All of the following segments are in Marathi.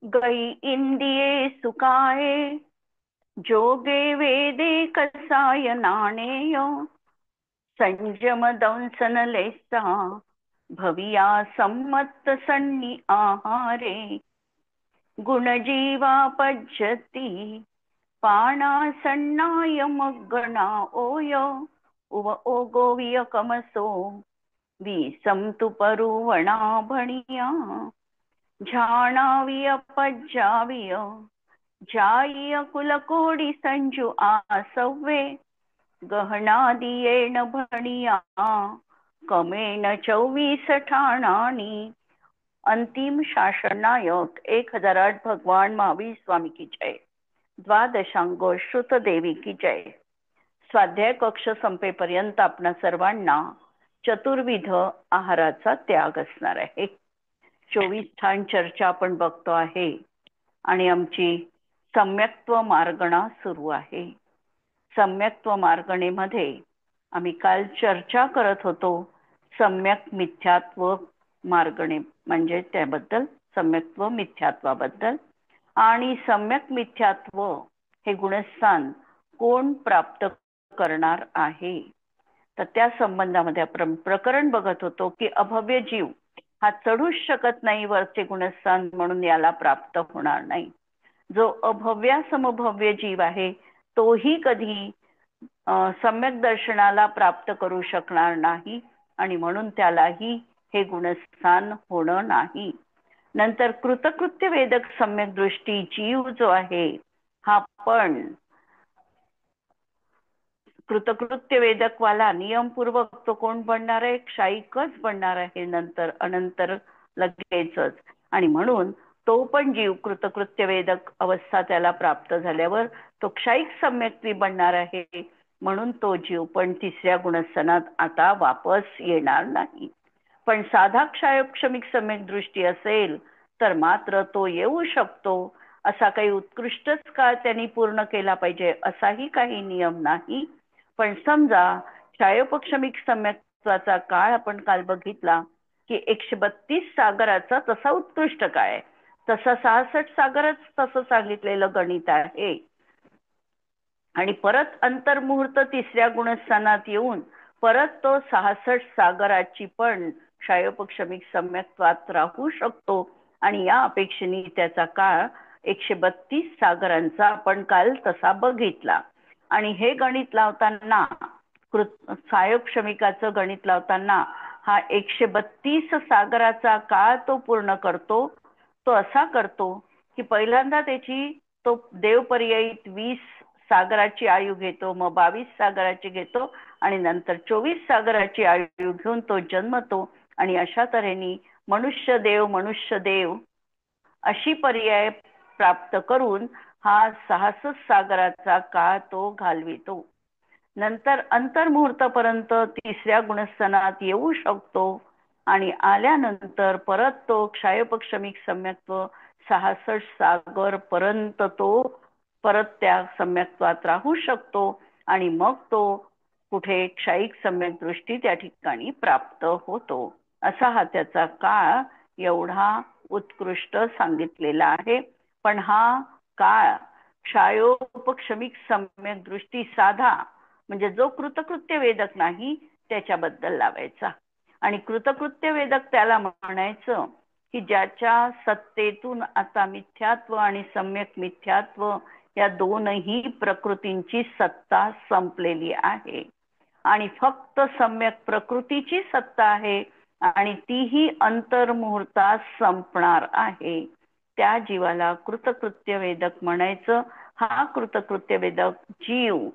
गई इंदिये सुकाये, जोगे वेदे कसाय नाणेय, संयम दंसन लेसा, भविया सम्मत सन्नी आहारे, गुणजीवा पज्जती, पाणा सन्नाय मग्गणा ओय, उव ओगोविय कमसो, विसंतु परुवणा भणिया, झाणाविय पज्जाविय, जाईय कुलकोडी संजू आसव्वे, गहनादियेण भणिया, कमेण 24 ठाणानी. अंतिम शासन नायक 1008 भगवान महावीर स्वामी की जय. द्वादशांगो श्रुत देवी की जय. स्वाध्याय कक्ष संपेपर्यंत आपणा सर्वांना चतुर्विध आहाराचा त्याग असणार आहे. 24 ठाण चर्चा आपण बघतो आहे आणि आमची सम्यक्त्व मार्गणा सुरू आहे. सम्यक्त्व मार्गणेमध्ये आम्ही काल चर्चा करत होतो सम्यक मिथ्यात्व मार्गणे, म्हणजे त्याबद्दल सम्यक्त्व मिथ्यात्वाबद्दल. आणि सम्यक मिथ्यात्व हे गुणस्थान कोण प्राप्त करणार आहे, तर त्या संबंधामध्ये आपण प्रकरण बघत होतो की अभव्य जीव हा चढूच शकत नाही वरचे गुणस्थान, म्हणून याला प्राप्त होणार नाही. जो अभव्या समभव्य जीव आहे तोही कधी सम्यक दर्शनाला प्राप्त करू शकणार नाही आणि म्हणून त्यालाही हे गुणस्थान होणं नाही. नंतर कृतकृत्य वेदक सम्यक दृष्टी जीव जो आहे हा पण कृतकृत्य वेदकवाला नियमपूर्वक तो कोण बनणार आहे, क्षायिकच बनणार आहे नंतर अनंतर लगेचच. आणि म्हणून तो पण जीव कृतकृत्य वेदक अवस्था त्याला प्राप्त झाल्यावर तो क्षायिक सम्यक्ती बनणार आहे. म्हणून तो जीव पण तिसऱ्या गुणस्थानात आता वापस येणार नाही. पण साधा क्षायोक्षमिक सम्यक दृष्टी असेल तर मात्र तो येऊ शकतो. असा काही उत्कृष्टच काळ त्यांनी पूर्ण केला पाहिजे असाही काही नियम नाही. पण समजा क्षायोपक्षमिक सम्यक्त्वाचा काळ आपण काल बघितला की 132 सागराचा तसा उत्कृष्ट काळ आहे, तसा 66 सागरच तसं सांगितलेलं गणित आहे. आणि परत अंतर्मुहूर्त तिसऱ्या गुणस्थानात येऊन परत तो 66 सागराची पण क्षायोपक्षमिक सम्यक्त्वात राहू शकतो. आणि या अपेक्षेने त्याचा काळ 132 सागरांचा आपण काल तसा बघितला. आणि हे गणित लावताना क्षायोपक्षमिकाचं गणित लावताना हा 132 सागराचा काळ तो पूर्ण करतो. तो असा करतो की पहिल्यांदा त्याची तो देवपर्ययित 20 सागराची आयु घेतो, मग 22 सागराची घेतो आणि नंतर 24 सागराची आयु घेऊन तो जन्मतो. आणि अशा तऱ्हेने मनुष्य देव अशी पर्याय प्राप्त करून हा 66 सागराचा काळ तो घालवितो. नंतर अंतर्मुहूर्तापर्यंत तिसऱ्या गुणस्थानात येऊ शकतो आणि आल्यानंतर परत तो क्षायोपक्षमिक सम्यक्त्व 66 सागर पर्यंत तो परत त्या सम्यक्त्वात राहू शकतो आणि मग तो कुठे क्षायिक सम्यक दृष्टी त्या ठिकाणी प्राप्त होतो. असा हा त्याचा काळ एवढा उत्कृष्ट सांगितलेला आहे. पण हा काळ क्षायोपक्षमिक सम्यक दृष्टी साधा म्हणजे जो कृतकृत्य वेदक नाही त्याच्याबद्दल लावायचा. आणि कृतकृत्य वेदक त्याला म्हणायचं की ज्याच्या सत्तेतून आता मिथ्यात्व आणि सम्यक मिथ्यात्व या दोनही प्रकृतींची सत्ता संपलेली आहे आणि फक्त सम्यक प्रकृतीची सत्ता आहे आणि तीही अंतर्मुहूर्तात संपणार आहे. त्या जीवाला कृतकृत्य वेदक म्हणायचं. हा कृतकृत्य वेदक जीव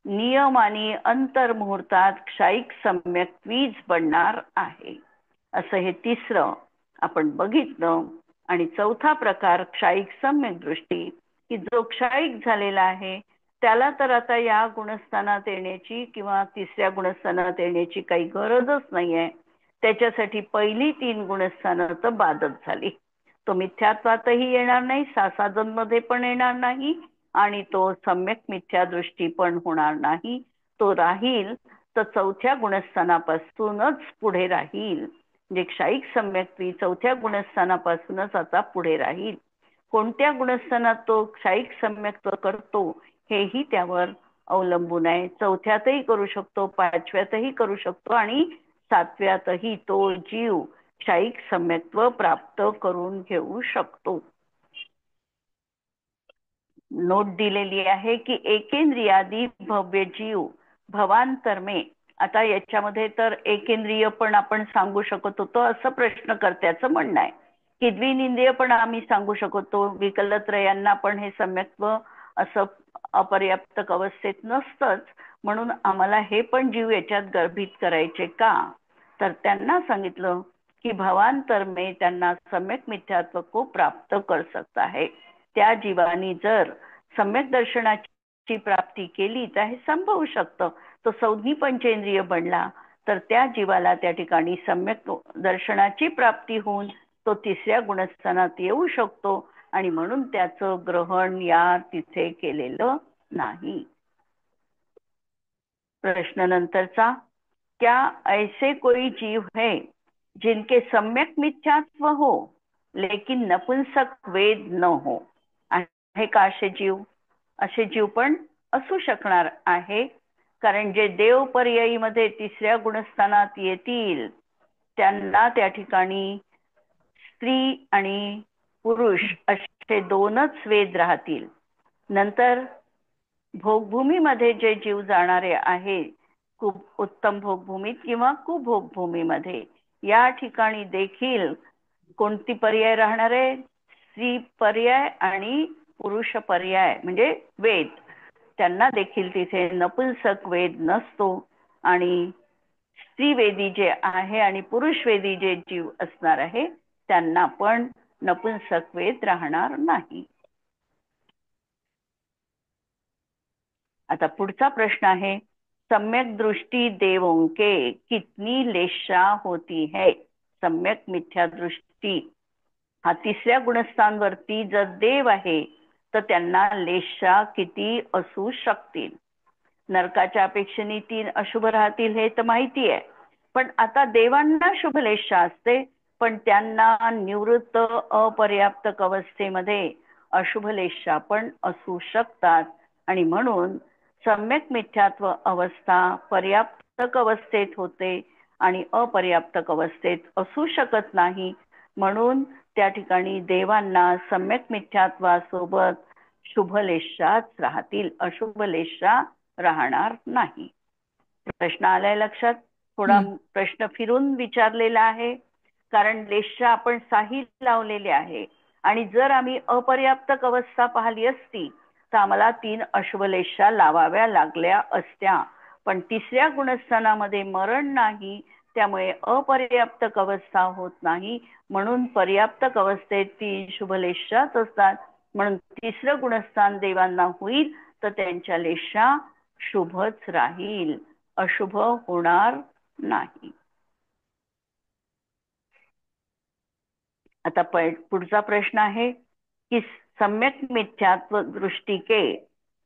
नियम आणि अंतर्मुहूर्तात क्षायिक सम्यक्त्वीच बनणार आहे. असं हे तिसरं आपण बघितलं. आणि चौथा प्रकार क्षायिक सम्यक दृष्टी, की जो क्षायिक झालेला आहे त्याला तर आता या गुणस्थानात येण्याची किंवा तिसऱ्या गुणस्थानात येण्याची काही गरजच नाहीये. त्याच्यासाठी पहिली 3 गुणस्थानं तर बादच झाली. तो मिथ्यात्वातही येणार नाही, सासाजनमध्ये पण येणार नाही आणि तो सम्यक मिथ्या दृष्टी पण होणार नाही. तो राहील तर चौथ्या गुणस्थानापासूनच पुढे राहील. म्हणजे क्षायिक सम्यक्ती चौथ्या गुणस्थानापासूनच आता पुढे राहील. कोणत्या गुणस्थानात तो क्षायिक सम्यक्त्व करतो हेही त्यावर अवलंबून आहे. चौथ्यातही करू शकतो, पाचव्यातही करू शकतो आणि सातव्यातही तो जीव क्षायिक सम्यक्त्व प्राप्त करून घेऊ शकतो. नोट दिलेली आहे की एकेंद्रियादी भव्य जीव भवांतरमे. आता याच्यामध्ये तर एकेंद्रिय पण आपण सांगू शकत होतो असं प्रश्नकर्त्याचं म्हणणं आहे की द्विनिंद्रिय पण आम्ही सांगू शकतो. विकलत्रयांना पण हे सम्यक्त्व असं अपर्याप्तक अवस्थेत नसतंच, म्हणून आम्हाला हे पण जीव याच्यात गर्भित करायचे का? तर त्यांना सांगितलं की भवांतर में त्यांना सम्यक मिथ्यात्व को प्राप्त कर सकता है. त्या जीवानी जर सम्यक दर्शनाची प्राप्ती केली तर हे संभवू शकतं. तो संज्ञी पंचेंद्रिय बनला तर त्या जीवाला त्या ठिकाणी सम्यक दर्शनाची प्राप्ती होऊन तो तिसऱ्या गुणस्थानात येऊ शकतो आणि म्हणून त्याचं ग्रहण या तिथे केलेलं नाही. प्रश्न नंतरचा, क्या ऐसे कोई जीव है जिनके सम्यक मिथ्यात्व हो लेकिन नपुंसक वेद न हो? आहे का असे जीव? असे जीव पण असू शकणार आहे, कारण जे देव पर्यायीमध्ये तिसऱ्या गुणस्थानात येतील त्यांना त्या ठिकाणी स्त्री आणि पुरुष असे दोनच वेद राहतील. नंतर भोगभूमीमध्ये जे जीव जाणारे आहे, खूप उत्तम भोगभूमीत किंवा कुभोगभूमीमध्ये, या ठिकाणी देखील कोणती पर्याय राहणार आहे? स्त्री पर्याय आणि पुरुष पर्याय म्हणजे वेद. त्यांना देखील तिथे नपुंसक वेद नसतो आणि स्त्रीवेदी जे आहे आणि पुरुषवेदी जे जीव असणार आहे त्यांना पण नपुंसक वेद राहणार नाही. आता पुढचा प्रश्न आहे, सम्यक दृष्टी देवों के कितनी लेशा होती है? सम्यक मिथ्या दृष्टी हा तिसऱ्या गुणस्थानवरती जर देव आहे तर त्यांना लेशा किती असू शकतील? नरकाच्या अपेक्षेने 3 अशुभ राहतील हे तर माहिती आहे, पण आता देवांना शुभलेशा असते, पण त्यांना निवृत्त अपर्याप्तक अवस्थेमध्ये अशुभलेशा पण असू शकतात आणि म्हणून सम्यक मिथ्यात्व अवस्था पर्याप्तक अवस्थेत होते आणि अपर्याप्तक अवस्थेत असू शकत नाही. म्हणून त्या ठिकाणी देवांना सम्यक मिथ्यात्वासोबत शुभलेशाच राहतील, अशुभलेशा राहणार नाही. प्रश्न आलाय लक्षात? थोडा प्रश्न फिरून विचारलेला आहे, कारण लेशा आपण साही लावलेले आहे आणि जर आम्ही अपर्याप्तक अवस्था पाहिली असती तर आम्हाला 3 अशुभलेशा लावाव्या लागल्या असत्या, पण तिसऱ्या गुणस्थानामध्ये मरण नाही, त्यामुळे अपर्याप्तक अवस्था होत नाही, म्हणून पर्याप्तक अवस्थेत 3 शुभलेशाच असतात. म्हणून तिसरं गुणस्थान देवांना होईल तर त्यांच्या लेशा शुभच राहील, अशुभ होणार नाही. आता पुढचा प्रश्न आहे की सम्यक मिथ्यात्व दृष्टि के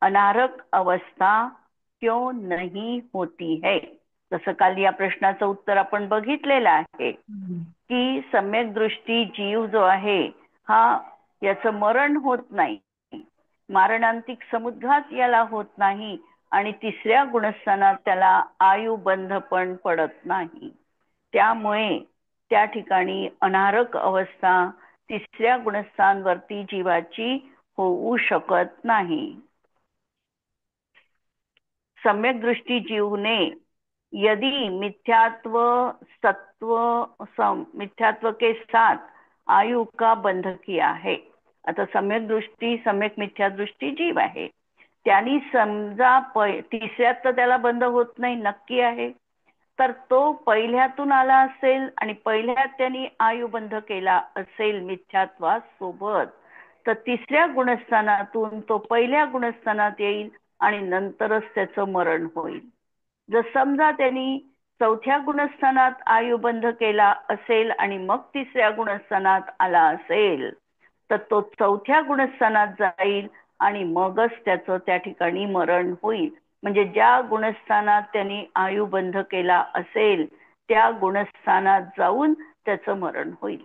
अनारक अवस्था क्यों नहीं होती है? जसं काल या प्रश्नाचं उत्तर आपण बघितलेलं आहे की सम्यक दृष्टी जीव जो आहे हा याचं मरण होत नाही, मारणांतिक समुद्घात याला होत नाही आणि तिसऱ्या गुणस्थानात त्याला आयुबंध पण पडत नाही. त्यामुळे त्या ठिकाणी अनारक अवस्था तिसऱ्या गुणस्थानवरती जीवाची होऊ शकत नाही. सम्यक दृष्टि जीव ने यदि मिथ्यात्व मिथ्यात्व के साथ आयु का बंध किया है. आता सम्यक दृष्टी सम्यक मिथ्या दृष्टी जीव आहे, त्यांनी समजा तिसऱ्यात तर त्याला बंध होत नाही नक्की आहे, तर तो पहिल्यातून आला असेल आणि पहिल्यात त्यांनी आयुबंध केला असेल मिथ्यात्वासोबत, तर तिसऱ्या गुणस्थानातून तो पहिल्या गुणस्थानात येईल आणि नंतरच त्याचं मरण होईल. जर समजा त्यांनी चौथ्या गुणस्थानात आयुबंध केला असेल आणि मग तिसऱ्या गुणस्थानात आला असेल तर तो चौथ्या गुणस्थानात जाईल आणि मगच त्याचं त्या ठिकाणी मरण होईल. म्हणजे ज्या गुणस्थानात त्यांनी आयुबंध केला असेल त्या गुणस्थानात जाऊन त्याचं मरण होईल,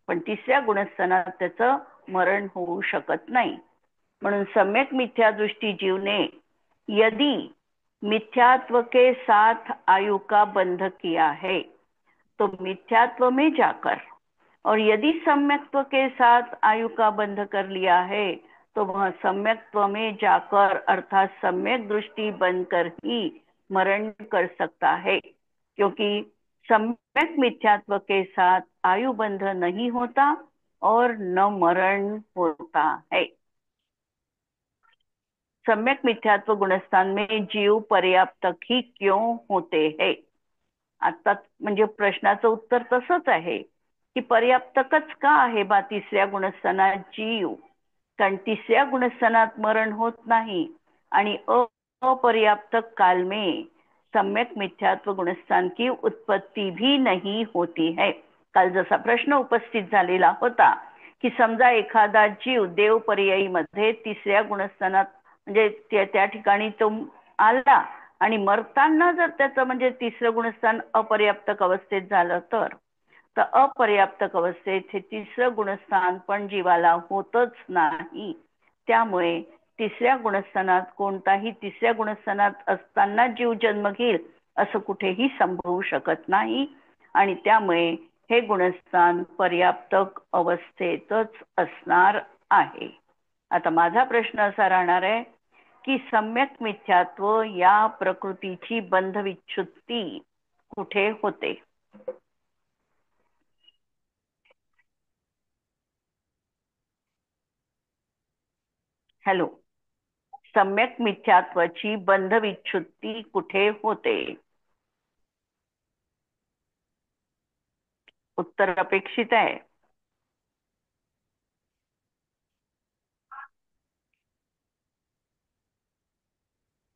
पण तिसऱ्या गुणस्थानात त्याचं मरण होऊ शकत नाही. म्हणून सम्यक मिथ्या दृष्टि जीवने यदि मिथ्यात्व के साथ आयु का बंध किया है तो मिथ्यात्व में जाकर, और यदि सम्यक्त्व के साथ आयु का बंध कर लिया है तो वह सम्यक्त्व में जाकर अर्थात सम्यक दृष्टि बनकर ही मरण कर सकता है, क्योंकि सम्यक मिथ्यात्व के साथ आयु बंध नहीं होता और न मरण होता है. सम्यक मिथ्यात्व गुणस्थान में जीव पर्याप्तक ही क्यों होते हैं. आता म्हणजे प्रश्नाचं उत्तर तसंच आहे की पर्याप्तकच का आहे बा तिसऱ्या गुणस्थानात जीव, कारण तिसऱ्या गुणस्थानात मरण होत नाही आणि अपर्याप्तक काल में सम्यक मिथ्यात्व गुणस्थान की उत्पत्ति भी नहीं होती है. काल जसा प्रश्न उपस्थित झालेला होता की समजा एखादा जीव देव पर्यायी मध्ये तिसऱ्या गुणस्थानात म्हणजे त्या ठिकाणी तो आला आणि मरताना जर त्याचं म्हणजे तिसरं गुणस्थान अपर्याप्तक अवस्थेत झालं तर अपर्याप्तक अवस्थेत हे तिसरं गुणस्थान पण जीवाला होतच नाही. त्यामुळे तिसऱ्या गुणस्थानात कोणताही तिसऱ्या गुणस्थानात असताना जीव जन्म घेईल असं कुठेही संभवू शकत नाही आणि त्यामुळे हे गुणस्थान पर्याप्तक अवस्थेतच असणार आहे. आता माझा प्रश्न असा राहणार आहे की सम्यक मिथ्यात्व या प्रकृतीची बंध विच्छुत्ती कुठे होते. हॅलो, सम्यक मिथ्यात्वाची बंध विच्छुत्ती कुठे होते. उत्तर अपेक्षित आहे.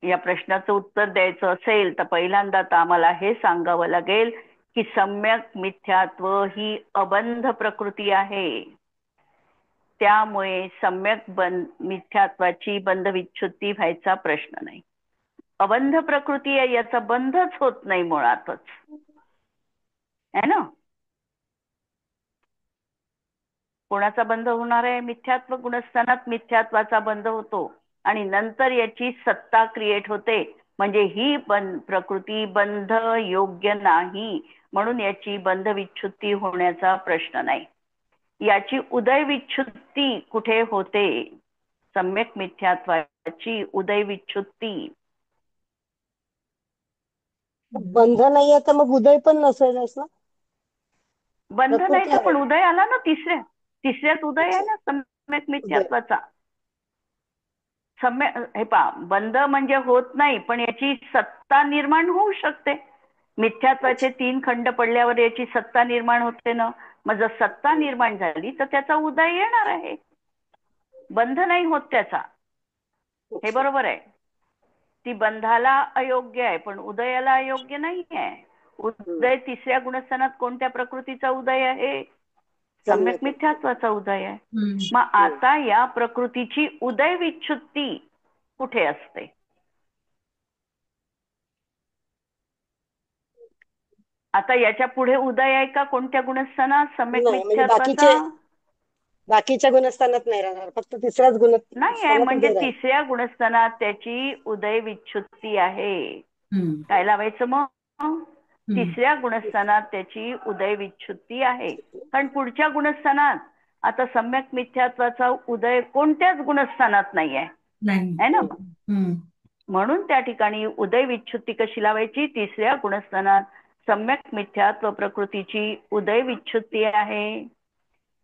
या प्रश्नाचं उत्तर द्यायचं असेल तर पहिल्यांदा आम्हाला हे सांगावं लागेल की सम्यक मिथ्यात्व ही अबंध प्रकृती आहे. त्यामुळे सम्यक मिथ्यात्वाची बंध विच्छुत्ती व्हायचा प्रश्न नाही. अबंध प्रकृती आहे याचा बंधच होत नाही मुळातच, है ना. कोणाचा बंध होणार आहे. मिथ्यात्व गुणस्थानात मिथ्यात्वाचा बंध होतो आणि नंतर याची सत्ता क्रिएट होते, म्हणजे ही प्रकृती बंध योग्य नाही म्हणून याची बंध विच्छुत्ती होण्याचा प्रश्न नाही. याची उदय विच्छुत्ती कुठे होते. सम्यक मिथ्यात्वाची उदय विच्छुत्ती. बंध नाहीये तर मग उदय पण नसेलच ना. बंध नाही तर पण उदय आला ना. तिसऱ्यात उदय आहे ना सम्यक मिथ्यात्वाचा. सम्यक हे पहा, बंध म्हणजे होत नाही पण याची सत्ता निर्माण होऊ शकते. मिथ्यात्वाचे 3 खंड पडल्यावर याची सत्ता निर्माण होते ना. मग जर सत्ता निर्माण झाली तर त्याचा उदय येणार आहे. बंध नाही होत त्याचा, हे बरोबर आहे. ती बंधाला अयोग्य आहे पण उदयाला अयोग्य नाही आहे. उदय तिसऱ्या गुणस्थानात कोणत्या प्रकृतीचा उदय आहे. सम्यक मिथ्यात्वाचा उदय आहे. मग आता या प्रकृतीची उदय विच्छुत्ती कुठे असते. आता याच्या पुढे उदय आहे का कोणत्या गुणस्थानात. सम्यक मिथ्यात्वाचा बाकीच्या गुणस्थानात नाही राहणार, फक्त तिसऱ्याच नाही आहे. गुणस्थानात म्हणजे तिसऱ्या गुणस्थानात त्याची उदय विच्छुत्ती आहे. काय लावायचं मग. तिसऱ्या गुणस्थानात त्याची उदय विच्छुत्ती आहे. कारण पुढच्या गुणस्थानात आता सम्यक मिथ्यात्वाचा उदय कोणत्याच गुणस्थानात नाही आहे ना. म्हणून त्या ठिकाणी उदय विच्छुत्ती कशी लावायची. तिसऱ्या गुणस्थानात सम्यक मिथ्यात्व प्रकृतीची उदय विच्छुत्ती आहे.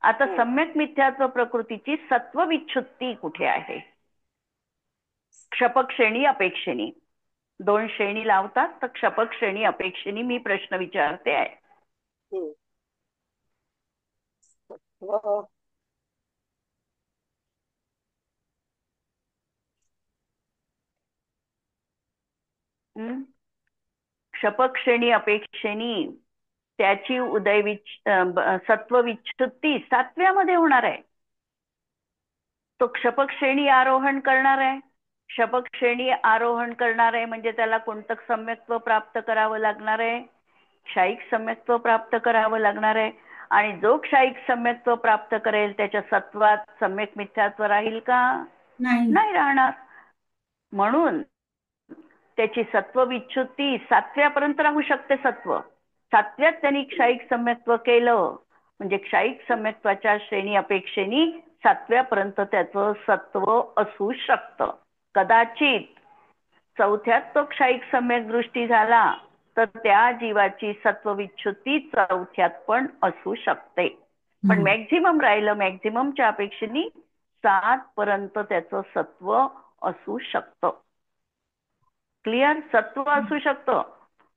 आता सम्यक मिथ्यात्व प्रकृतीची सत्व विच्छुत्ती कुठे आहे. क्षपक श्रेणी अपेक्षेनी 2 श्रेणी लावतात तर क्षपक श्रेणी अपेक्षेनी मी प्रश्न विचारते आहे. क्षपक श्रेणी अपेक्षेनी त्याची उदय सत्व विच्छुत्ती 7व्यामध्ये होणार आहे. तो क्षपक श्रेणी आरोहण करणार आहे. क्षपक श्रेणी आरोहण करणार आहे म्हणजे त्याला कोणतं सम्यक्त्व प्राप्त करावं लागणार आहे. क्षायिक सम्यक्त्व प्राप्त करावं लागणार आहे. आणि जो क्षायिक सम्यक्त्व प्राप्त करेल त्याच्या सत्वात सम्यक मिथ्यात्व राहील का? नाही. नाही राहणार. म्हणून त्याची सत्व विच्छुत्ती 7व्यापर्यंत राहू शकते. सत्व 7व्यात त्यांनी क्षायिक सम्यक्त्व केलं म्हणजे क्षायिक सम्यक्त्वाच्या श्रेणी अपेक्षेने 7व्यापर्यंत त्याचं सत्व असू शकतं. कदाचित 4थ्यात तो क्षायिक सम्यक दृष्टी झाला तर त्या जीवाची सत्व विच्छुत्ती 4थ्यात पण असू शकते. पण मॅक्झिमम राहिलं, मॅक्झिममच्या अपेक्षेने 7 पर्यंत त्याचं सत्व असू शकतं. क्लिअर? सत्व असू शकतं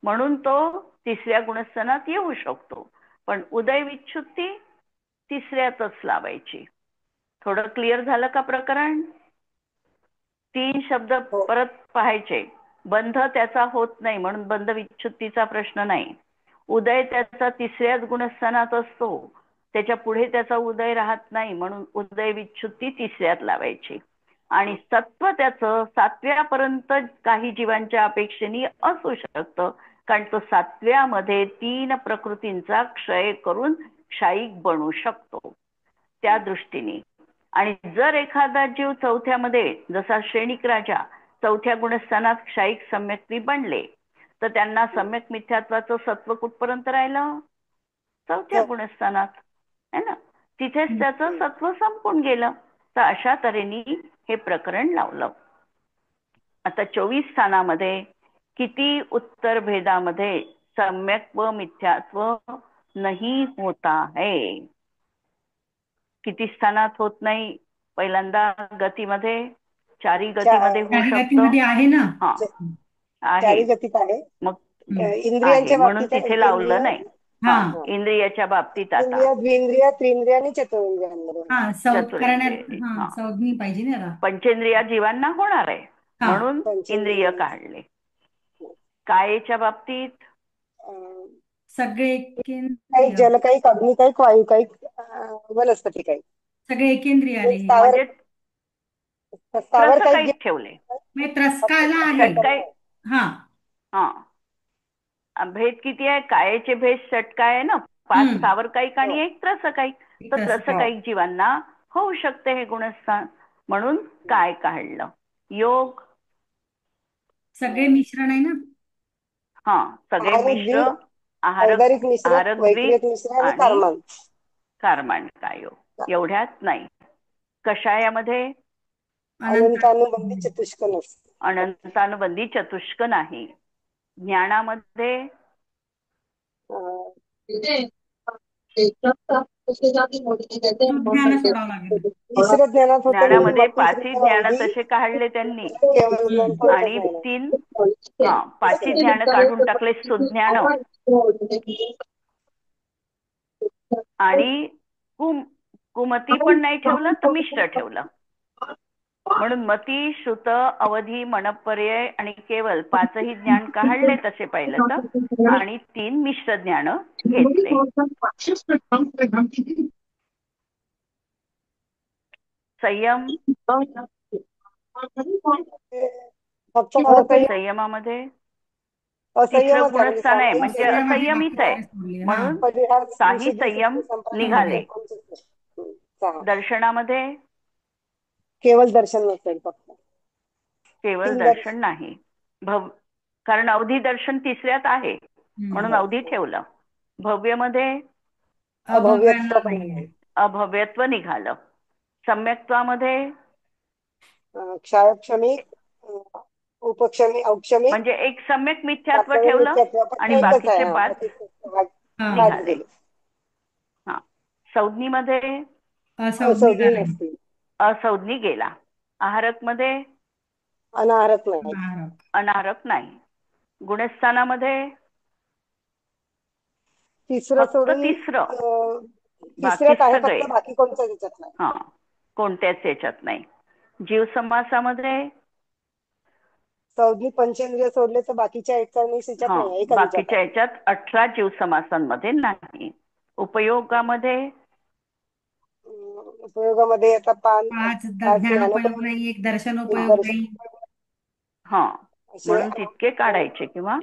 म्हणून तो 3ऱ्या गुणस्थानात येऊ शकतो. पण उदय विच्छुत्ती 3ऱ्यातच लावायची. थोडं क्लिअर झालं का प्रकरण? 3 शब्द परत पाहायचे. बंध त्याचा होत नाही म्हणून बंध विच्छुत्तीचा प्रश्न नाही. उदय त्याचा 3ऱ्याच गुणस्थानात असतो, त्याच्या पुढे त्याचा उदय राहत नाही म्हणून उदय विच्छुत्ती 3ऱ्यात लावायची. आणि सत्व त्याचं 7व्यापर्यंत काही जीवांच्या अपेक्षेने असू शकतं कारण तो 7व्यामध्ये 3 प्रकृतींचा क्षय करून क्षायिक बनू शकतो त्या दृष्टीने. आणि जर एखादा जीव 4थ्यामध्ये जसा श्रेणिक राजा 4थ्या गुणस्थानात क्षायिक सम्यक्त्वी बनले तर त्यांना सम्यक मिथ्यात्वाचं सत्व कुठपर्यंत राहिलं? 4थ्या गुणस्थानात है ना. तिथेच त्याचं सत्व संपून गेलं. तर अशा तऱ्हेने हे प्रकरण लावलं. आता 24 स्थानामध्ये किती उत्तर भेदामध्ये सम्यक व मिथ्यात्व नाही होता है? किती स्थानात होत नाही? पहिल्यांदा गतीमध्ये, 4ही गतीमध्ये होऊ शकतं. आहे ना. हा आहे. 4ही गतीत आहे. मग इंद्रियांच्या म्हणून बाबतीत तिथे लावलं नाही. इंद्रियाच्या बाबतीत आता इंद्रिय, द्विंद्रिय, त्रिंद्रिय आणि चतुर्ंद्रियांमध्ये. संज्ञी पाहिजे ना. पंचेंद्रिया जीवांना होणार आहे म्हणून इंद्रिय काढले. कायेच्या बाबतीत सगळे काही जल, काही अग्नी, काही वायू, काही वनस्पती, काही सगळे एकेंद्रिय आले. म्हणजे स्थावर काही ठेवले. त्रस्काला आहे. भेद किती आहे? कायेचे भेद षटकाय आहे ना. 5 सावरकायिक आणि 1 त्रसकायिक. तर त्रसकायिक जीवांना होऊ शकते हे गुणस्थान म्हणून काय काढलं. योग सगळे मिश्रण आहे ना. सगळे मिश्र, आहारक, द्विक आणि कारमांड काय योग. एवढ्यात नाही. कषायामध्ये अनंतानुबंधी चतुष्क नसते. अनंतानुबंधी चतुष्क नाही. ज्ञानामध्ये ज्ञानामध्ये 5ही ज्ञान तसे काढले त्यांनी आणि 5ही ज्ञान काढून टाकले. सुज्ञान आणि कुमती पण नाही ठेवलं तर मिश्र ठेवलं. म्हणून मती, श्रुत, अवधी, मनपर्यय आणि केवल 5ही ज्ञान काढले तसे पाहिलं तर आणि 3 मिश्र ज्ञान घेतले. संयम, संयमामध्ये 3रं गुणस्थान आहे म्हणजे असंयमित आहे म्हणून काही संयम निघाले. दर्शनामध्ये केवळ दर्शन नसेल, फक्त केवळ दर्शन नाही. कारण अवधी दर्शन 3ऱ्यात आहे म्हणून अवधी ठेवलं. भव्यमध्ये अभव्यत्व निघालं. सम्यक्त्वामध्ये क्षायक्षमी, उपक्षमी, औक्षमी म्हणजे एक सम्यक मिथ्यात्व ठेवलं आणि बाकीचे 5 निघाले. संज्ञीमध्ये असंज्ञी गेला. आहारक मध्ये अनाहारक नाही. गुणस्थानामध्ये फक्त 3रं, बाकी सगळे कोणत्याच याच्यात नाही. जीव समासामध्ये संज्ञी पंचेंद्रिय सोडले तर बाकीच्या बाकीच्या याच्यात 18 जीव समासांमध्ये नाही. उपयोगामध्ये आता 5 ज्ञानोपयोग नाही, 1 दर्शनोपयोग नाही. म्हणून तितके काढायचे. किंवा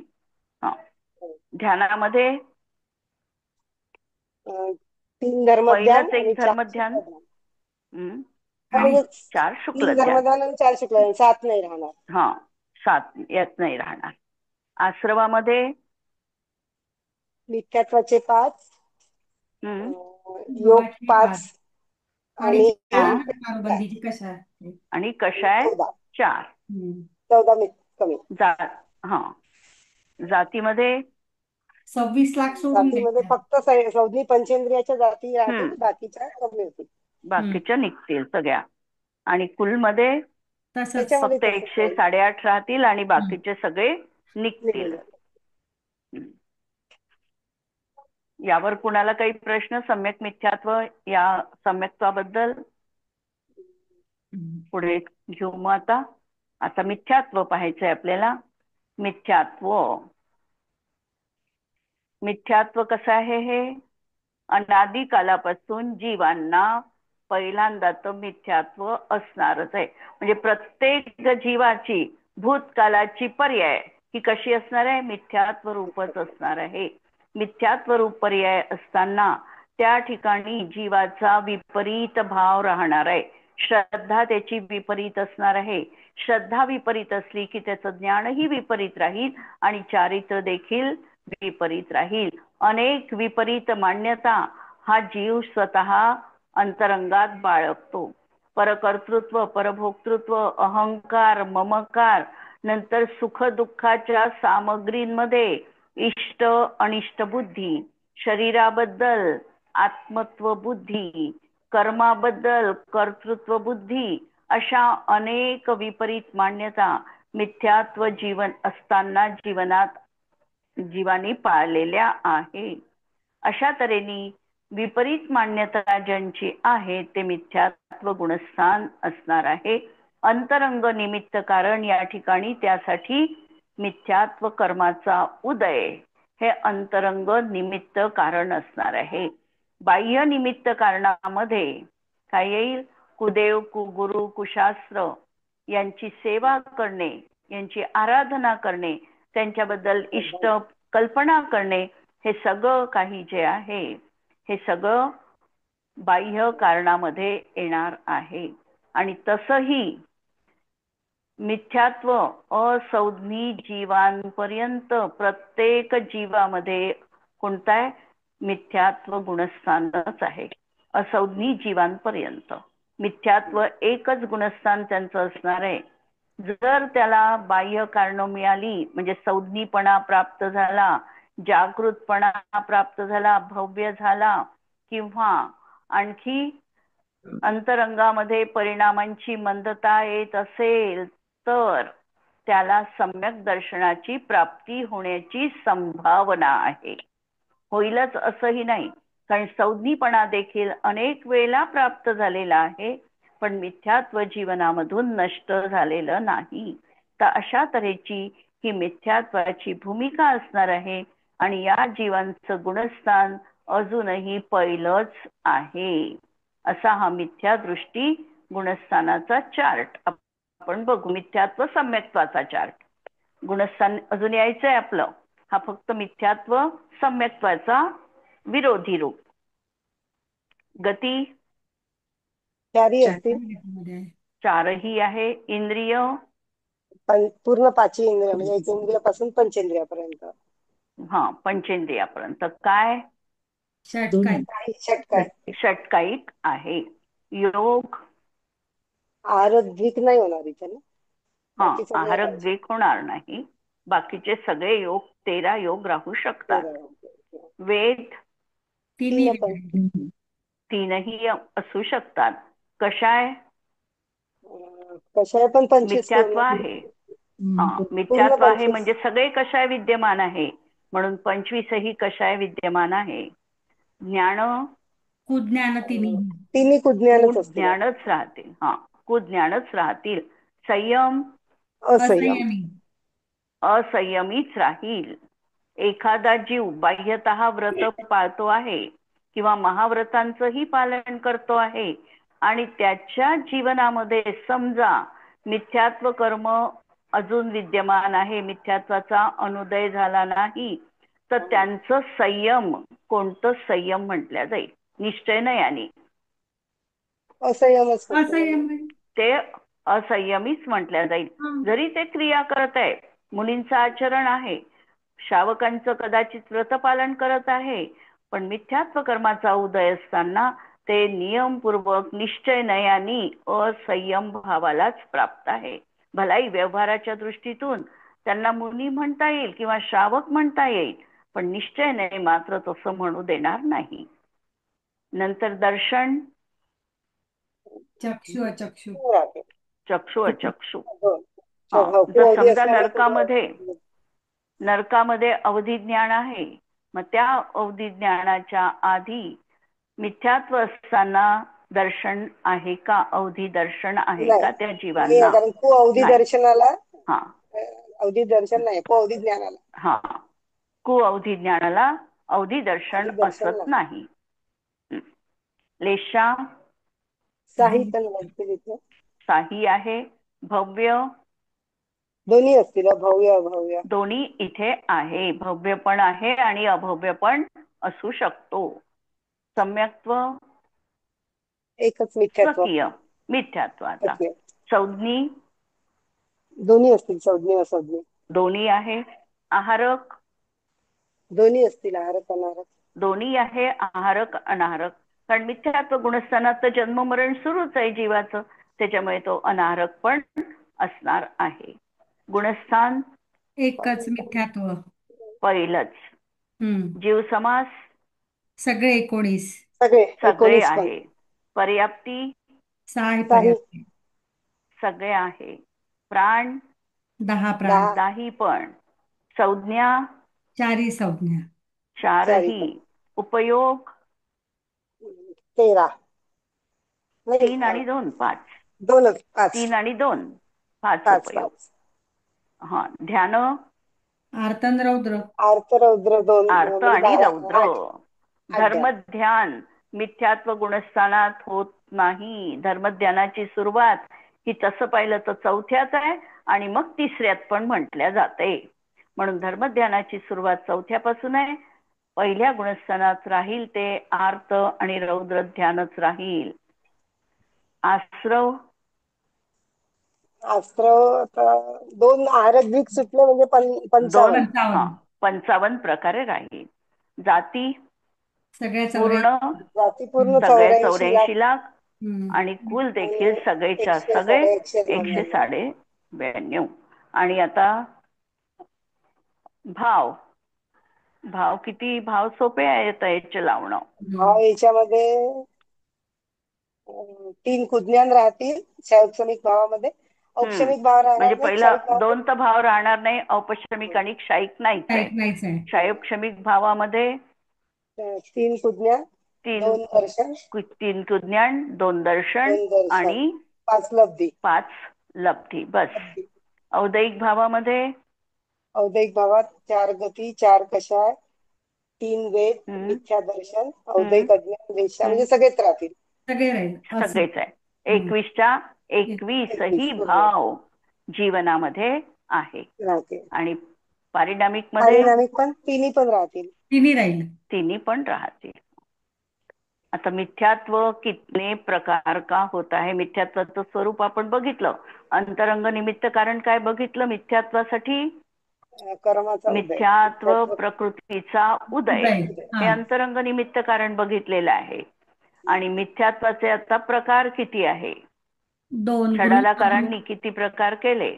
ध्यानामध्ये 3 धर्मध्यान पहिलंच एक आणि 4 धर्मध्यान. शुक्लध्यान. आणि म्हणजे 4 3 शुक्लध्यान. धर्मध्यान आणि 4 शुक्लध्यान, 7 नाही राहणार. हा 7 यात नाही राहणार. आश्रमामध्ये मिथ्यात्वाचे 5, योग योगाचे 5 5 आणि आणि पारुबंदीची कशा आणि कषाय 4. 14 कमी. हा जातीमध्ये 26 लाख सोडून जातीमध्ये द्यायच्या. फक्त संज्ञी पंचेंद्रियाच्या जाती राहतील, बाकीच्या कमी होतील. बाकीच्या निघतील सगळ्या. आणि कुलमध्ये तसंच त्याच्यामध्ये फक्त तसंच राहील. 108 राहतील आणि बाकीचे सगळे निघतील. निघून जातील. यावर कुणाला काही प्रश्न सम्यक मिथ्यात्व या सम्यक्त्वाबद्दल? पुढे घेऊ मग आता मिथ्यात्व पाहायचंय आपल्याला. मिथ्यात्व कसं आहे? हे अनादी कालापासून जीवांना पहिल्यांदा तर मिथ्यात्व असणारच आहे. म्हणजे प्रत्येक जीवाची भूतकालाची पर्याय ही कशी असणार आहे? मिथ्यात्व रूपच असणार आहे. मिथ्यात्व रूप पर्याय असताना त्या ठिकाणी जीवाचा विपरीत भाव राहणार आहे. श्रद्धा त्याची विपरीत असणार आहे. श्रद्धा विपरीत असली की त्याचं ज्ञानही विपरीत राहील आणि चारित्र्य देखील विपरीत राहील. अनेक विपरीत मान्यता हा जीव स्वतः अंतरंगात बाळगतो. परकर्तृत्व, परभोक्तृत्व, अहंकार, ममकार, नंतर सुख दुःखाच्या सामग्रींमध्ये इष्ट अनिष्ट बुद्धी, शरीराबद्दल आत्मत्व बुद्धी, कर्माबद्दल कर्तृत्व बुद्धी, अशा अनेक विपरीत मान्यता मिथ्यात्व जीवन असताना जीवानी पाळलेल्या आहे. अशा तऱ्हेने विपरीत मान्यता ज्यांची आहे ते मिथ्यात्व गुणस्थान असणार आहे. अंतरंग निमित्त कारण या ठिकाणी त्यासाठी मिथ्यात्व कर्माचा उदय हे अंतरंग निमित्त कारण असणार आहे. बाह्य निमित्त कारणामध्ये काय येईल? कुदेव, कुगुरु, कुशास्त्र यांची सेवा करणे, यांची आराधना करणे, त्यांच्याबद्दल इष्ट कल्पना करणे, हे सगळं काही जे आहे हे सगळं बाह्य कारणामध्ये येणार आहे. आणि तसही मिथ्यात्व असंज्ञी जीवांपर्यंत प्रत्येक जीवामध्ये कोणता आहे? मिथ्यात्व गुणस्थानच आहे. असंज्ञी जीवांपर्यंत मिथ्यात्व एकच गुणस्थान त्यांचं असणार आहे. जर त्याला बाह्य कारण मिळाली म्हणजे संज्ञीपणा प्राप्त झाला, जागृतपणा प्राप्त झाला, भव्य झाला, किंवा आणखी अंतरंगामध्ये परिणामांची मंदता येत असेल तर त्याला सम्यक दर्शनाची प्राप्ती होण्याची संभावना आहे. होईलच असंही नाही, कारण संज्ञीपणा देखील अनेक वेळेला प्राप्त झालेला आहे, पण मिथ्यात्व जीवनामधून नष्ट झालेलं नाही. तर अशा तऱ्हेची ही मिथ्यात्वाची भूमिका असणार आहे. आणि या जीवांचं गुणस्थान अजूनही पहिलंच आहे. असा हा मिथ्या दृष्टी गुणस्थानाचा चार्ट आपण बघू. मिथ्यात्व सम्यक्त्वाचा चार्ट. गुणस्थान अजून यायचंय आपलं. हा फक्त मिथ्यात्व सम्यक्त्वाचा विरोधी रूप. गती 4 असतील. 4ही आहे. इंद्रिय पूर्ण 5 इंद्रिय म्हणजे 1 इंद्रियापासून पंचेंद्रियापर्यंत. पंचेंद्रियापर्यंत काय? षटकाईक आहे. योग आहारद्विक नाही होणार इथे ना. आहारक द्विक होणार नाही. बाकीचे सगळे योग 13 योग राहू शकतात. वेद 3ही असू शकतात. कषाय पण 25 मिथ्यात्व आहे. मिथ्यात्व आहे म्हणजे सगळे कषाय विद्यमान आहे, म्हणून 25ही कषाय विद्यमान आहे. ज्ञान कुज्ञान तिन्ही कुज्ञानच राहतील. कुज्ञानच राहतील. संयम असंयमीच राहील. एखादा जीव बाह्यतः व्रत पाळतो आहे किंवा महाव्रतांचंही पालन करतो आहे आणि त्याच्या जीवनामध्ये समजा मिथ्यात्व कर्म अजून विद्यमान आहे, मिथ्यात्वाचा अनुदय झाला नाही, तर त्यांचं संयम कोणतं संयम म्हटलं जाईल? निश्चयनयानी. असंयमच फक्त असंयम म्हणजे. आहे. ते असंयमीच म्हटल्या जाईल. हं. जरी ते क्रिया करत आहे, मुलींचं आचरण आहे, श्रावकांचं कदाचित व्रतपालन करत आहे, पण मिथ्यात्व कर्माचा उदय असताना ते नियमपूर्वक निश्चयनयानी असंयम भावालाच प्राप्त आहे. भलाई व्यवहाराच्या दृष्टीतून त्यांना मुनी म्हणता येईल किंवा श्रावक म्हणता येईल, पण निश्चयनय मात्र तसं म्हणू देणार नाही. नंतर दर्शन, चक्षु अचक्षु. राहते. चक्षु अचक्षु. हो. हा, हो, जर कुअवधी समजा असल्यामुळे नरकामध्ये अवधी ज्ञान आहे, मग त्या अवधी ज्ञानाच्या आधी मिथ्यात्व असताना दर्शन आहे का, अवधी दर्शन आहे का त्या नाही, जीवांना? कारण कुअवधी नाही. दर्शनाला हा अवधी दर्शन नाही, कुअवधी ज्ञानाला. हा, कुअवधी ज्ञानाला अवधी दर्शन अवधी दर्शन असत नाही. नाही. लेशा, साही पण नसते तिथे. साही आहे. भव्य, दोन्ही असतील, भव्य अभव्य. दोन्ही इथे आहे. भव्य पण आहे आणि अभव्य पण असू शकतो. सम्यक्त्व, एकच मिथ्यात्व. स्वकीय मिथ्यात्वाचा. ओके. संज्ञी, दोन्ही असतील, संज्ञ असंज्ञ. दोन्ही आहे. आहारक, दोन्ही असतील, आहारक अनाहारक. दोन्ही आहे, आहारक अनाहारक. कारण मिथ्यात्व गुणस्थानात तर जन्म मरण सुरूच आहे जीवाचं, त्याच्यामुळे तो अनाहारक पण असणार आहे. गुणस्थान एकच मिथ्यात्व. पहिलंच. जीव समास सगळे 19. सगळे सगळे 19 पण. आहे. पर्याप्ती 6 आहे साही पर्याप्ती. सगळे आहे. प्राण 10 प्राण. 10. दाही पण. संज्ञा 4 संज्ञा. चारी चारही. पण. उपयोग 13. नाही, 3 आणि 2 5. 2च 5. 3 आणि 2 5 5 उपयोग. 5. हा, ध्यान आर्तन रौद्र. आर्त रौद्र 2 आर्त म्हणजे आणि 12. रौद्र. 8. 8 ध्यान. धर्मध्यान मिथ्यात्व गुणस्थानात होत नाही. धर्मध्यानाची सुरुवात ही तसं पाहिलं तर 4थ्यात आहे आणि मग 3ऱ्यात पण म्हटल्या जाते. म्हणून धर्मध्यानाची सुरुवात 4थ्यापासून आहे. पहिल्या गुणस्थानात राहील ते आर्त आणि रौद्र ध्यानच राहील. आश्रव अस्त्र आता 2 आहारक ग्रीक सुटले म्हणजे 55. 55. 55 प्रकारे राहील. जाती सगळ्या पूर्ण 84. जाती पूर्ण सगळे 84 लाख. 84 लाख आणि कुल देखील आणि सगळेच्या 100 सगळे साडे 192. 192. आणि आता भाव भाव किती भाव सोपे आहेत याचे लावणं. भाव याच्यामध्ये 3 कुज्ञान राहतील क्षयक्षमिक भावामध्ये. औपशमिक भाव राहणार म्हणजे नाही. पहिला क्षयिक भाव 2 तर भाव राहणार नाही. औपशमिक आणि क्षयिक नाहीच आहे. नाहीच आहे. क्षयोपशमिक भावामध्ये 3 कुज्ञान 3 दर्शन 3 कुज्ञान 2 दर्शन 2 दर्शन आणि 5 लब्धी. 5 लब्धी. बस. औदैहिक भावामध्ये औदैहिक भावात 4 गती 4 कषाय 3 वेद मिथ्या दर्शन औदैहिक अज्ञान वेश्या म्हणजे सगळेच राहतील. सगळे राहील असं. सगळेच आहे. 21च्या 21ही भाव जीवनामध्ये आहे. राहतील. आणि पारिणामिक मध्ये पारिणामिक पण तिन्ही पण राहतील. तिन्ही राहील. तिन्ही पण राहतील. आता मिथ्यात्व कितने प्रकार का होत आहे. मिथ्यात्वाचं स्वरूप आपण बघितलं. अंतरंग निमित्त कारण काय बघितलं मिथ्यात्वासाठी. कर्माचा उदय. मिथ्यात्व प्रकृतीचा उदय हे हा. अंतरंग निमित्त कारण बघितलेलं आहे. आणि मिथ्यात्वाचे आता प्रकार किती आहे. 2 षडाला कारांनी किती प्रकार केले.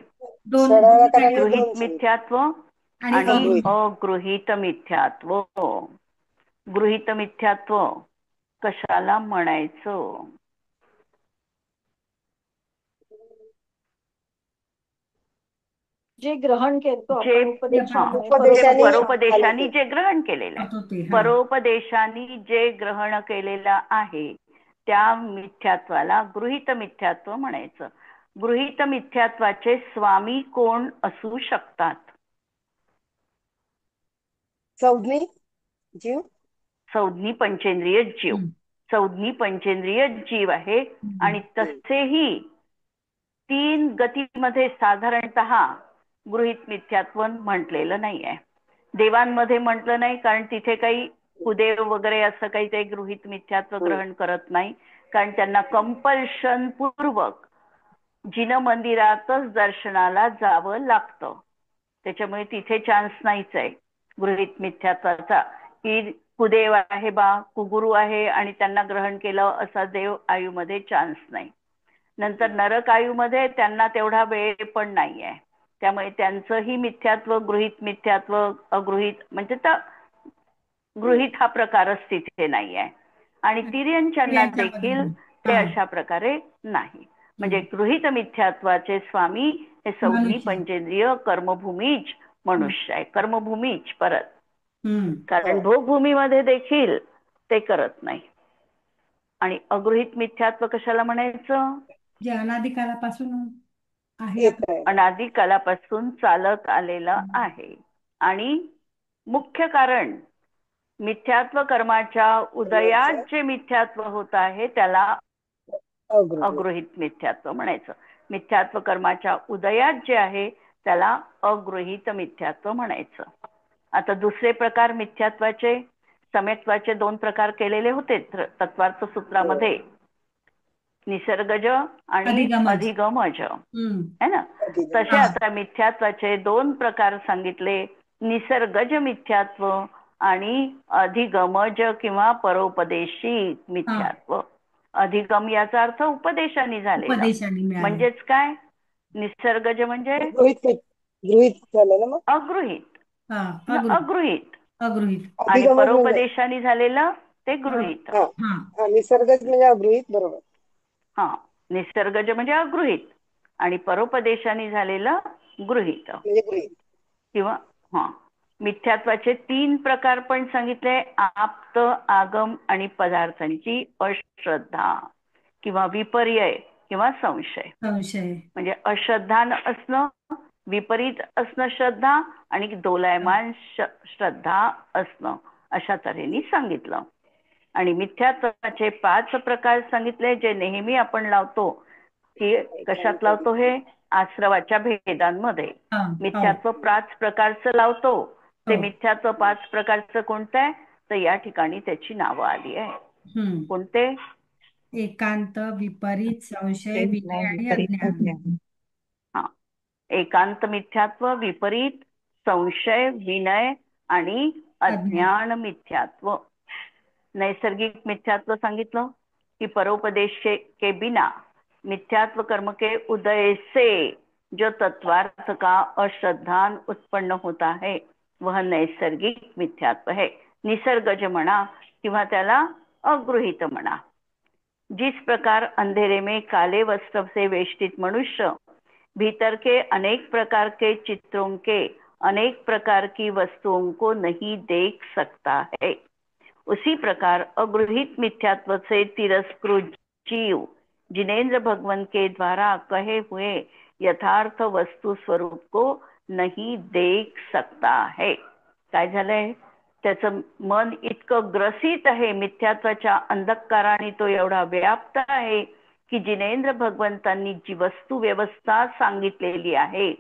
2 षडाला कारण गृहीत मिथ्यात्व आणि अगृहीत मिथ्यात्व. गृहीत मिथ्यात्व कशाला म्हणायचं. जे ग्रहण करतो जे आपण उपदेशामुळे परोपदेशाने जे ग्रहण केलेलं आहे. परोपदेशाने जे ग्रहण केलेलं आहे त्या मिथ्यात्वाला गृहीत मिथ्यात्व म्हणायचं. गृहीत मिथ्यात्वाचे स्वामी कोण असू शकतात. संज्ञी जीव. संज्ञी पंचेंद्रिय जीव. संज्ञी पंचेंद्रिय जीव आहे. आणि तसेही 3 गतीमध्ये साधारणतः गृहीत मिथ्यात्व म्हटलेलं नाही आहे. देवांमध्ये म्हटलं नाही कारण तिथे काही कुदेव वगैरे असं काही ते गृहीत मिथ्यात्व ग्रहण करत नाही, कारण त्यांना कंपल्शन पूर्वक जिन मंदिरातच दर्शनाला जावं लागतं. त्याच्यामुळे तिथे चान्स नाहीच आहे गृहीत मिथ्यात्वाचा, की कुदेव आहे बा, कुगुरू आहे आणि त्यांना ग्रहण केलं असा देव आयुमध्ये चान्स नाही. नंतर नरक आयुमध्ये त्यांना तेवढा वेळ पण नाही आहे, त्यामुळे त्यांचंही मिथ्यात्व, गृहीत मिथ्यात्व, अगृहीत म्हणजे तर गृहीत हा प्रकारच तिथे नाही आहे. आणि तिर्यंच्यांना देखील ते अशा प्रकारे नाही. म्हणजे गृहीत मिथ्यात्वाचे स्वामी हे सौम्य पंचेंद्रिय कर्मभूमीच मनुष्य आहे, कर्मभूमीच परत, कारण भोगभूमीमध्ये देखील ते करत नाही. आणि अगृहीत मिथ्यात्व कशाला म्हणायचं? जे अनादिकालापासून आहे, अनादिकालापासून चालत आलेलं आहे. आणि मुख्य कारण मिथ्यात्व कर्माच्या उदयात जे मिथ्यात्व होत आहे त्याला अगृहीत मिथ्यात्व म्हणायचं. मिथ्यात्व कर्माच्या उदयात जे आहे त्याला अगृहीत मिथ्यात्व म्हणायचं. आता दुसरे प्रकार मिथ्यात्वाचे, सम्यक्त्वाचे 2 प्रकार केलेले होते तत्वार्थ सूत्रामध्ये, निसर्गज आणि अधिगमज है ना. तसे आता मिथ्यात्वाचे 2 प्रकार सांगितले, निसर्गज मिथ्यात्व आणि अधिगमज किंवा परोपदेशी मिथ्यात्व. अधिगम याचा अर्थ उपदेशाने झालेला, म्हणजेच काय, निसर्गज म्हणजे गृहीत झालं ना, मग अगृहीत, अगृहीत आणि परोपदेशाने झालेलं ते गृहीत. निसर्गज म्हणजे अगृहीत, बरोबर. हा, निसर्गज म्हणजे अगृहीत आणि परोपदेशाने झालेलं गृहीत. किंवा हा, मिथ्यात्वाचे 3 प्रकार पण सांगितले, आप्त, आगम आणि पदार्थांची अश्रद्धा किंवा विपर्यय किंवा संशय. म्हणजे अश्रद्धा असणं, विपरीत असणं श्रद्धा आणि दोलायमान श्रद्धा असणं, अशा तऱ्हेने सांगितलं. आणि मिथ्यात्वाचे 5 प्रकार सांगितले, जे नेहमी आपण लावतो, की कशात लावतो, हे आश्रवाच्या भेदांमध्ये मिथ्यात्व 5 प्रकारचं लावतो. ते मिथ्यात्व 5 प्रकारचं कोणतं आहे, तर या ठिकाणी त्याची नावं आली आहे. कोणते? एकांत, विपरीत, संशय, विनय आणि अज्ञान. हा, एकांत मिथ्यात्व, विपरीत, संशय, विनय आणि अज्ञान मिथ्यात्व. नैसर्गिक मिथ्यात्व सांगितलं कि परोपदेश के बिना मिथ्यात्व कर्म के उदय से जो तत्वार्थ का अश्रद्धान उत्पन्न होता है वह नैसर्गिक मिथ्यात्व है. निसर्गज म्हणा किंवा त्याला अगृहीत म्हणा. जिस प्रकार अंधेरे में काले वस्त्र से वेष्टित मनुष्य भीतर के अनेक प्रकार के चित्रों के अनेक प्रकार की वस्तुओं को नहीं देख सकता है, उसी प्रकार अगृहीत मिथ्यात्व से तिरस्कृत जीव जिनेन्द्र भगवान के द्वारा कहे हुए यथार्थ वस्तु स्वरूप को नहीं देख सकता है. काय झालंय, त्याचं मन इतकं ग्रसित आहे मिथ्यात्वाच्या अंधकाराने, तो एवढा व्याप्त आहे की जिनेंद्र भगवंतांनी जी वस्तू व्यवस्था सांगितलेली आहे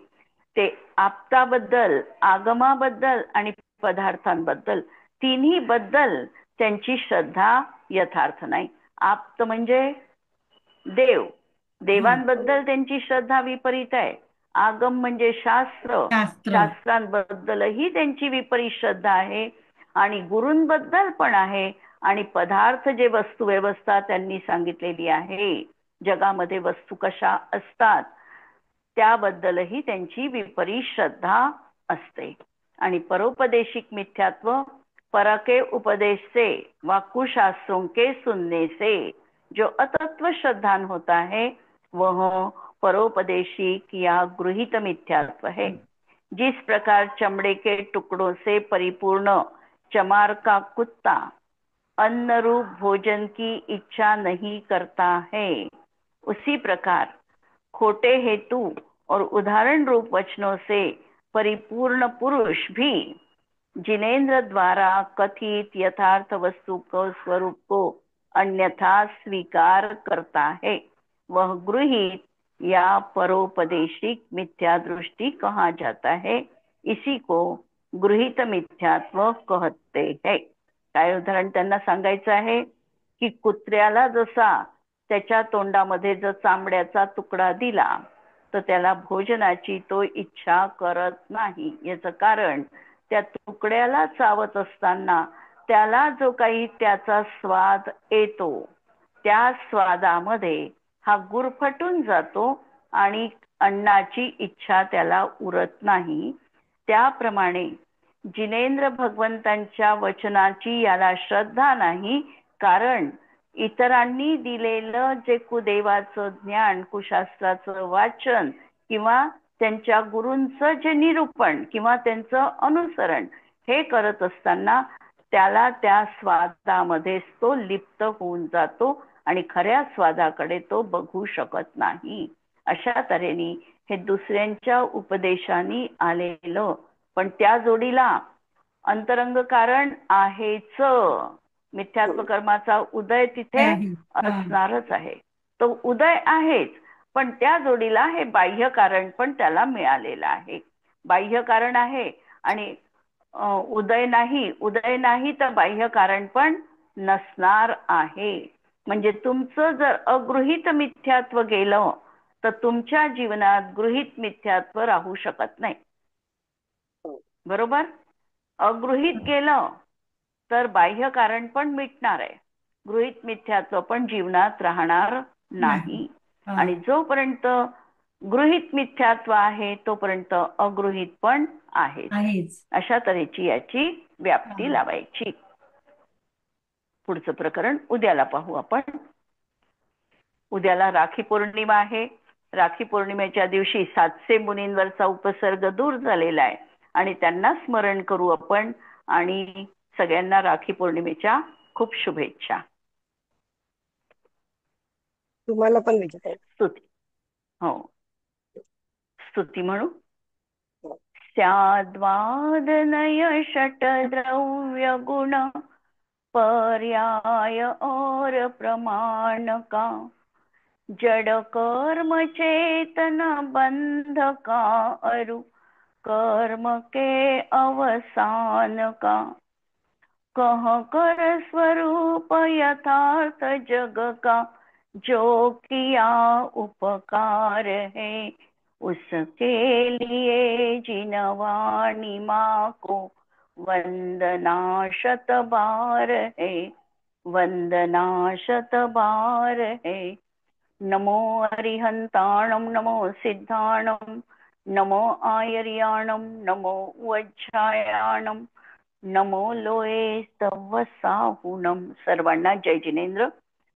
ते आप्ताबद्दल, आगमाबद्दल आणि पदार्थांबद्दल, तिन्ही बद्दल त्यांची श्रद्धा यथार्थ नाही. आप्त म्हणजे देव, देवांबद्दल त्यांची श्रद्धा विपरीत आहे. आगम म्हणजे शास्त्र, शास्त्रांबद्दलही त्यांची विपरीत श्रद्धा आहे आणि गुरूंबद्दल पण आहे. आणि पदार्थ जे वस्तू व्यवस्था त्यांनी सांगितलेली आहे, जगामध्ये वस्तू कशा असतात त्याबद्दलही त्यांची विपरीत श्रद्धा असते. आणि परोपदेशिक मिथ्यात्व परके उपदेश से वाक्कुशास्त्रों के सुनने से जो अतत्व श्रद्धान होता है वह परोपदेशिक या गृहीत मिथ्यात्व है. जिस प्रकार चमड़े के टुकड़ों से परिपूर्ण चमार का कुत्ता अन्न रूप भोजन की इच्छा नहीं करता है, उसी प्रकार खोटे हेतु और उदाहरण रूप वचनों से परिपूर्ण पुरुष भी जिनेन्द्र द्वारा कथित यथार्थ वस्तु को स्वरूप को अन्यथा स्वीकार करता है, वह गृहीत या परोपदेशिक मिथ्या दृष्टि कहा जाता है. इसी को गृहीत मिथ्यात्व कहते हैं. काय उदाहरण त्यांना सांगायचं आहे की कुत्र्याला जसा त्याच्या तोंडामध्ये जर चामड्याचा तुकडा दिला तर त्याला भोजनाची तो इच्छा करत नाही. याचं कारण त्या तुकड्याला चावत असताना त्याला जो काही त्याचा स्वाद येतो त्या स्वादामध्ये हा गुरफटून जातो आणि अन्नाची इच्छा त्याला उरत नाही. त्याप्रमाणे जिनेंद्र भगवंतांच्या वचनाची याला श्रद्धा नाही, कारण इतरांनी दिलेलं जे कुदेवाचं ज्ञान, कुशास्त्राचं वाचन किंवा त्यांच्या गुरूंचं जे निरूपण किंवा त्यांचं अनुसरण हे करत असताना त्याला त्या स्वादामध्ये तो लिप्त होऊन जातो आणि खऱ्या स्वादाकडे तो बघू शकत नाही. अशा तऱ्हेने हे दुसऱ्यांच्या उपदेशाने आलेलं, पण त्या जोडीला अंतरंग कारण आहेच. मिथ्यात्व कर्माचा उदय तिथे असणारच आहे. तो उदय आहेच, पण त्या जोडीला हे बाह्य कारण पण त्याला मिळालेलं आहे. बाह्य कारण आहे आणि उदय नाही तर बाह्य कारण पण नसणार आहे. म्हणजे तुमचं जर अगृहीत मिथ्यात्व गेलं तर तुमच्या जीवनात गृहीत मिथ्यात्व राहू शकत नाही. बरोबर? अगृहीत गेलं तर बाह्य कारण पण मिटणार आहे, गृहीत मिथ्यात्व पण जीवनात राहणार नाही. आणि जोपर्यंत गृहीत मिथ्यात्व आहे तोपर्यंत अगृहीत पण आहे. अशा तऱ्हेची याची व्याप्ती लावायची. पुढचं प्रकरण उद्याला पाहू आपण. उद्याला राखी पौर्णिमा आहे. राखी पौर्णिमेच्या दिवशी 700 मुनींवरचा उपसर्ग दूर झालेला आहे आणि त्यांना स्मरण करू आपण. आणि सगळ्यांना राखी पौर्णिमेच्या खूप शुभेच्छा. तुम्हाला पण विचार स्तुती. हो, स्तुती म्हणू. स्याद्वादनय षट्द्रव्य गुण पर्याय और प्रमाण का, जड़ कर्म चेतन बंध का अरु कर्म के अवसान का, कह कर स्वरूप यथार्थ जग का, जो किया उपकार है उसके लिए जिनवाणी माँ को वंदना शत बार है, वंदना शत बार है. नमो अरिहंताणं नमो सिद्धाणं नमो आयर्याणं नमो वज्रायाणं नमो लोये स्तव साहुणं. सर्वांना जय जिनेंद्र.